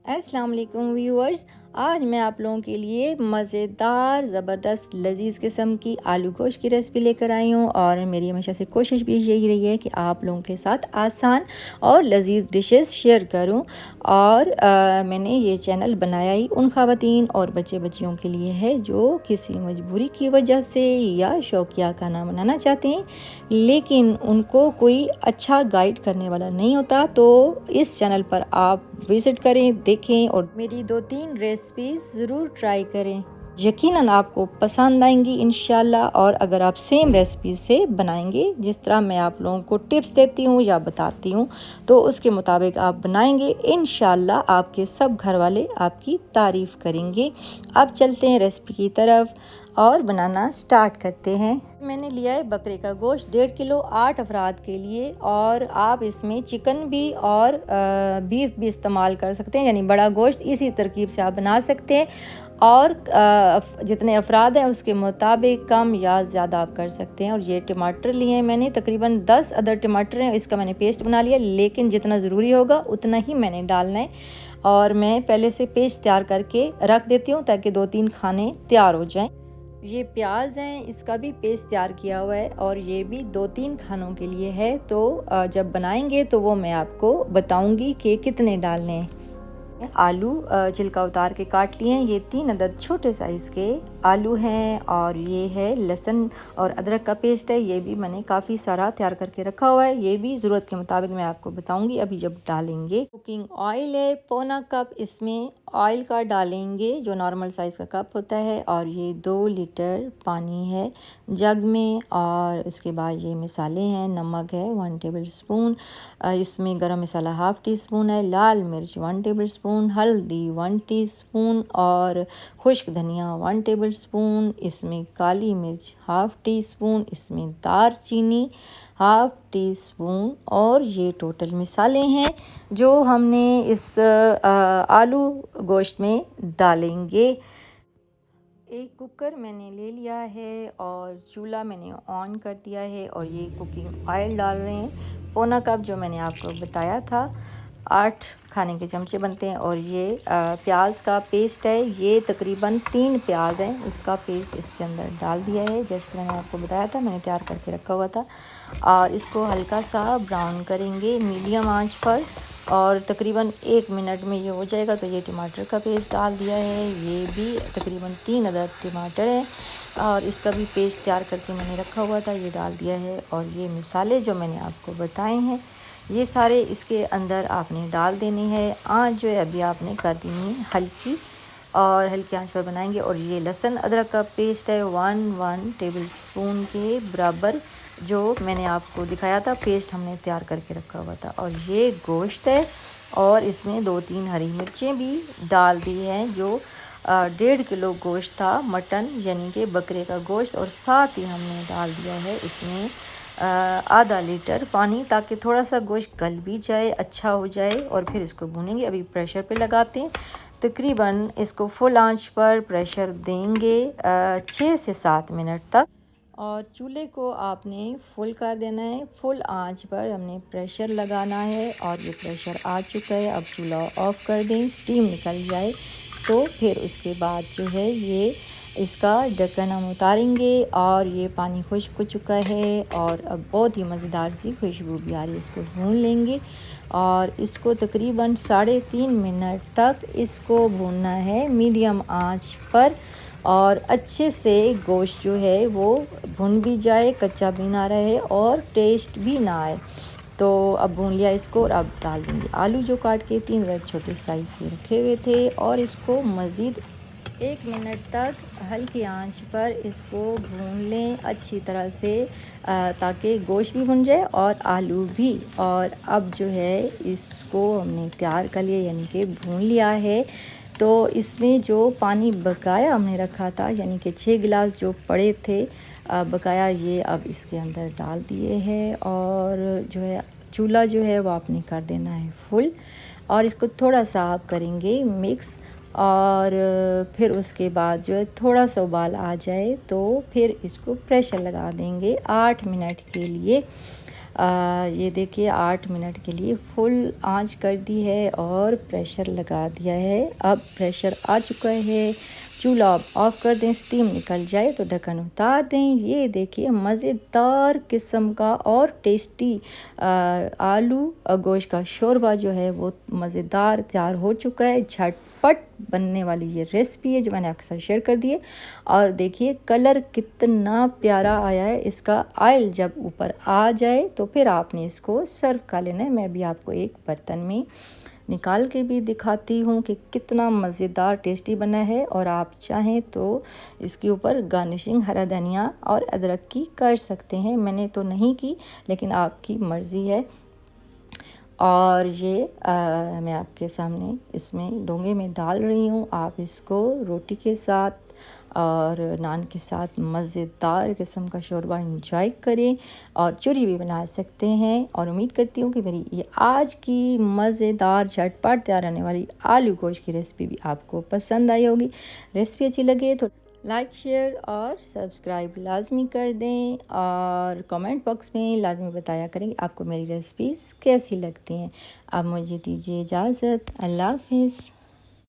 अस्सलाम वालेकुम व्यूअर्स। आज मैं आप लोगों के लिए मज़ेदार ज़बरदस्त लजीज़ किस्म की आलू गोश्त की रेसिपी लेकर आई हूँ और मेरी हमेशा से कोशिश भी यही रही है कि आप लोगों के साथ आसान और लजीज़ डिशेस शेयर करूँ। और मैंने ये चैनल बनाया ही उन ख़वातीन और बच्चे बच्चियों के लिए है जो किसी मजबूरी की वजह से या शौकिया खाना बनाना चाहते हैं लेकिन उनको कोई अच्छा गाइड करने वाला नहीं होता। तो इस चैनल पर आप विज़िट करें, देखें और मेरी 2-3 रेसिपीज़ ज़रूर ट्राई करें। यकीनन आपको पसंद आएंगी इंशाल्लाह। और अगर आप सेम रेसिपी से बनाएंगे जिस तरह मैं आप लोगों को टिप्स देती हूँ या बताती हूँ तो उसके मुताबिक आप बनाएंगे इंशाल्लाह आपके सब घर वाले आपकी तारीफ़ करेंगे। अब चलते हैं रेसिपी की तरफ और बनाना स्टार्ट करते हैं। मैंने लिया है बकरे का गोश्त 1.5 किलो 8 अफराद के लिए। और आप इसमें चिकन भी और बीफ भी इस्तेमाल कर सकते हैं, यानी बड़ा गोश्त इसी तरकीब से आप बना सकते हैं। और जितने अफराद हैं उसके मुताबिक कम या ज़्यादा आप कर सकते हैं। और ये टमाटर लिए हैं मैंने, तकरीबन 10 अदर टमाटर हैं। इसका मैंने पेस्ट बना लिया, लेकिन जितना ज़रूरी होगा उतना ही मैंने डालना है। और मैं पहले से पेस्ट तैयार करके रख देती हूँ ताकि 2-3 खाने तैयार हो जाएं। ये प्याज हैं, इसका भी पेस्ट तैयार किया हुआ है और ये भी 2-3 खानों के लिए है। तो जब बनाएंगे तो वो मैं आपको बताऊंगी कि कितने डालने हैं। आलू छिलका उतार के काट लिए हैं। ये 3 अदद छोटे साइज़ के आलू हैं। और ये है लहसुन और अदरक का पेस्ट है, ये भी मैंने काफ़ी सारा तैयार करके रखा हुआ है। ये भी ज़रूरत के मुताबिक मैं आपको बताऊंगी अभी जब डालेंगे। कुकिंग ऑयल है पौना कप, इसमें ऑयल का डालेंगे जो नॉर्मल साइज़ का कप होता है। और ये 2 लीटर पानी है जग में। और उसके बाद ये मसाले हैं, नमक है 1 टेबल स्पून, इसमें गरम मसाला 1/2 टीस्पून है, लाल मिर्च 1 टेबल स्पून, हल्दी 1 टीस्पून और खुश्क धनिया 1 टेबल स्पून, इसमें काली मिर्च 1/2 टीस्पून, इसमें दारचीनी 1/2 टीस्पून। और ये टोटल मसाले हैं जो हमने इस आलू गोश्त में डालेंगे। एक कुकर मैंने ले लिया है और चूल्हा मैंने ऑन कर दिया है। और ये कुकिंग ऑयल डाल रहे हैं पौना कप, जो मैंने आपको बताया था 8 खाने के चमचे बनते हैं। और ये प्याज का पेस्ट है, ये तकरीबन 3 प्याज हैं, उसका पेस्ट इसके अंदर डाल दिया है जैसे मैंने आपको बताया था, मैंने तैयार करके रखा हुआ था। और इसको हल्का सा ब्राउन करेंगे मीडियम आंच पर और तकरीबन 1 मिनट में ये हो जाएगा। तो ये टमाटर का पेस्ट डाल दिया है, ये भी तकरीबन 3 अदद टमाटर है और इसका भी पेस्ट तैयार करके मैंने रखा हुआ था, ये डाल दिया है। और ये मसाले जो मैंने आपको बताए हैं ये सारे इसके अंदर आपने डाल देने हैं। आँच जो है अभी आपने कर देनी है हल्की, और हल्की आंच पर बनाएंगे। और ये लहसुन अदरक का पेस्ट है 1 टेबल स्पून के बराबर, जो मैंने आपको दिखाया था पेस्ट हमने तैयार करके रखा हुआ था। और ये गोश्त है और इसमें 2-3 हरी मिर्चें भी डाल दी हैं, जो 1.5 किलो गोश्त था मटन यानी कि बकरे का गोश्त। और साथ ही हमने डाल दिया है इसमें आधा लीटर पानी, ताकि थोड़ा सा गोश्त गल भी जाए, अच्छा हो जाए। और फिर इसको भूनेंगे। अभी प्रेशर पे लगाते हैं, तकरीबन इसको फुल आंच पर प्रेशर देंगे 6 से 7 मिनट तक। और चूल्हे को आपने फुल कर देना है, फुल आंच पर हमने प्रेशर लगाना है। और ये प्रेशर आ चुका है, अब चूल्हा ऑफ़ कर दें, स्टीम निकल जाए। तो फिर उसके बाद जो है ये इसका ढक्कन हम उतारेंगे और ये पानी खुश्क हो चुका है और अब बहुत ही मज़ेदार सी खुशबू भी आ रही है। इसको भून लेंगे और इसको तकरीबन 3.5 मिनट तक इसको भूनना है मीडियम आंच पर। और अच्छे से गोश्त जो है वो भुन भी जाए, कच्चा भी ना रहे और टेस्ट भी ना आए। तो अब भून लिया इसको और अब डाल देंगे आलू जो काट के 3 छोटे साइज़ के रखे हुए थे। और इसको मज़ीद 1 मिनट तक हल्की आंच पर इसको भून लें अच्छी तरह से, ताकि गोश्त भी भुन जाए और आलू भी। और अब जो है इसको हमने तैयार कर लिया यानी कि भून लिया है। तो इसमें जो पानी बकाया हमने रखा था यानी कि 6 गिलास जो पड़े थे बकाया, ये अब इसके अंदर डाल दिए हैं। और जो है चूल्हा जो है वो आपने कर देना है फुल। और इसको थोड़ा सा आप करेंगे मिक्स। और फिर उसके बाद जो है थोड़ा सा उबाल आ जाए तो फिर इसको प्रेशर लगा देंगे 8 मिनट के लिए। ये देखिए 8 मिनट के लिए फुल आंच कर दी है और प्रेशर लगा दिया है। अब प्रेशर आ चुका है, चूल्हा ऑफ कर दें, स्टीम निकल जाए तो ढक्कन उतार दें। ये देखिए मज़ेदार किस्म का और टेस्टी आलू और गोश्त का शोरबा जो है वो मज़ेदार तैयार हो चुका है। झटपट बनने वाली ये रेसिपी है जो मैंने आपके साथ शेयर कर दी है। और देखिए कलर कितना प्यारा आया है इसका। ऑयल जब ऊपर आ जाए तो फिर आपने इसको सर्व कर लेना है। मैं भी आपको एक बर्तन में निकाल के भी दिखाती हूँ कि कितना मज़ेदार टेस्टी बना है। और आप चाहें तो इसके ऊपर गार्निशिंग हरा धनिया और अदरक की कर सकते हैं, मैंने तो नहीं की, लेकिन आपकी मर्ज़ी है। और ये मैं आपके सामने इसमें डोंगे में डाल रही हूँ। आप इसको रोटी के साथ और नान के साथ मज़ेदार किस्म का शोरबा इंजॉय करें और चूरी भी बना सकते हैं। और उम्मीद करती हूँ कि मेरी ये आज की मज़ेदार झटपट तैयार होने वाली आलू गोश्त की रेसिपी भी आपको पसंद आई होगी। रेसिपी अच्छी लगे तो लाइक शेयर और सब्सक्राइब लाजमी कर दें और कमेंट बॉक्स में लाजमी बताया करें कि आपको मेरी रेसिपीज़ कैसी लगती हैं। अब मुझे दीजिए इजाज़त। अल्लाह हाफ़िज़।